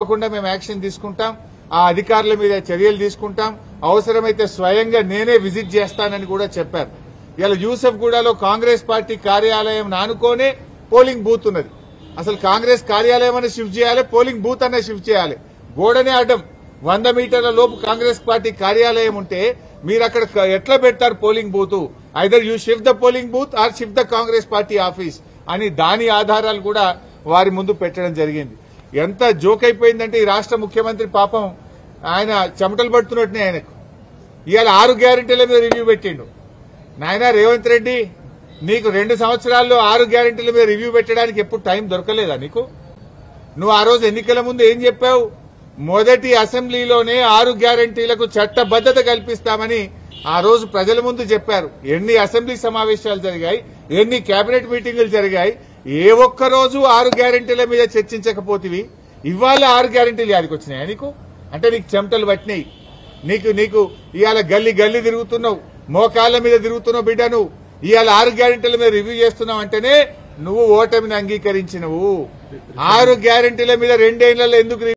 తప్పకుండా మేము యాక్షన్ తీసుకుంటాం. ఆ అధికారుల మీద చర్యలు తీసుకుంటాం. అవసరమైతే స్వయంగా నేనే విజిట్ చేస్తానని కూడా చెప్పారు. ఇలా యూసఫ్గూడలో కాంగ్రెస్ పార్టీ కార్యాలయం నానుకోనే పోలింగ్ బూత్ ఉన్నది. అసలు కాంగ్రెస్ కార్యాలయం అనే షిఫ్ట్ చేయాలి, పోలింగ్ బూత్ అనే షిఫ్ట్ చేయాలి. గోడనే అడ్డం 100 మీటర్ల లోపు కాంగ్రెస్ పార్టీ కార్యాలయం ఉంటే మీరు అక్కడ ఎట్లా పెడతారు polling booth? Either you shift the polling booth are shift the Congress party office అని దాని ఆధారాలు కూడా వారి ముందు పెట్టడం జరిగింది. ఎంత జోక్ అయిపోయిందంటే ఈ రాష్ట్ర ముఖ్యమంత్రి పాపం ఆయన చెమటలు పడుతున్నట్టునే ఆయనకు. ఇవాళ 6 గ్యారెంటీల మీద రివ్యూ పెట్టిండు. నాయన రేవంత్ రెడ్డి, నీకు 2 సంవత్సరాల్లో 6 గ్యారెంటీల మీద రివ్యూ పెట్టడానికి ఎప్పుడు టైం దొరకలేదా నీకు? నువ్వు ఆ రోజు ఎన్నికల ముందు ఏం చెప్పావు? మొదటి అసెంబ్లీలోనే 6 గ్యారెంటీలకు చట్టబద్దత కల్పిస్తామని ఆ రోజు ప్రజల ముందు చెప్పారు. ఎన్ని అసెంబ్లీ సమావేశాలు జరిగాయి, ఎన్ని కేబినెట్ మీటింగులు జరిగాయి, ఏ ఒక్క రోజు 6 గ్యారెంటీల మీద చర్చించకపోతివి. ఇవాళ 6 గ్యారెంటీలు యాడికి వచ్చినాయా నీకు? అంటే నీకు చెమటలు పట్టినాయి. నీకు ఇవాళ గల్లీ గల్లీ తిరుగుతున్నావు, మోకాళ్ల మీద తిరుగుతున్నావు బిడ్డ. నువ్వు ఇవాళ 6 గ్యారెంటీల మీద రివ్యూ చేస్తున్నావు అంటేనే నువ్వు ఓటమిని అంగీకరించినవు. 6 గ్యారెంటీల మీద 2 ఏళ్లలో ఎందుకు